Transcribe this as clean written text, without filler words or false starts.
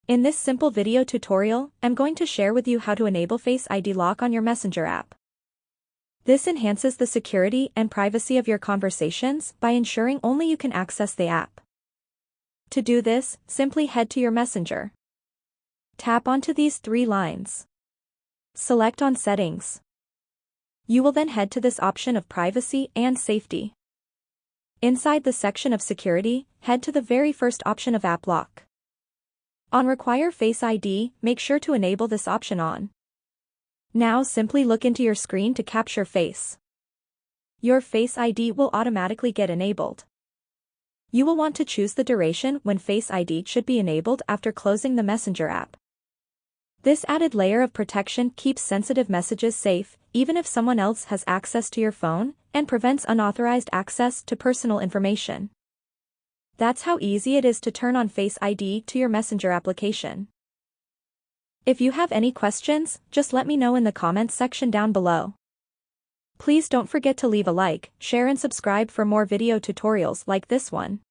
In this simple video tutorial, I'm going to share with you how to enable Face ID lock on your Messenger app. This enhances the security and privacy of your conversations by ensuring only you can access the app. To do this, simply head to your Messenger. Tap onto these three lines. Select on Settings. You will then head to this option of Privacy and Safety. Inside the section of Security, head to the very first option of App Lock. On Require Face ID, make sure to enable this option on. Now simply look into your screen to capture face. Your Face ID will automatically get enabled. You will want to choose the duration when Face ID should be enabled after closing the Messenger app. This added layer of protection keeps sensitive messages safe, even if someone else has access to your phone, and prevents unauthorized access to personal information. That's how easy it is to turn on Face ID to your Messenger application. If you have any questions, just let me know in the comments section down below. Please don't forget to leave a like, share and subscribe for more video tutorials like this one.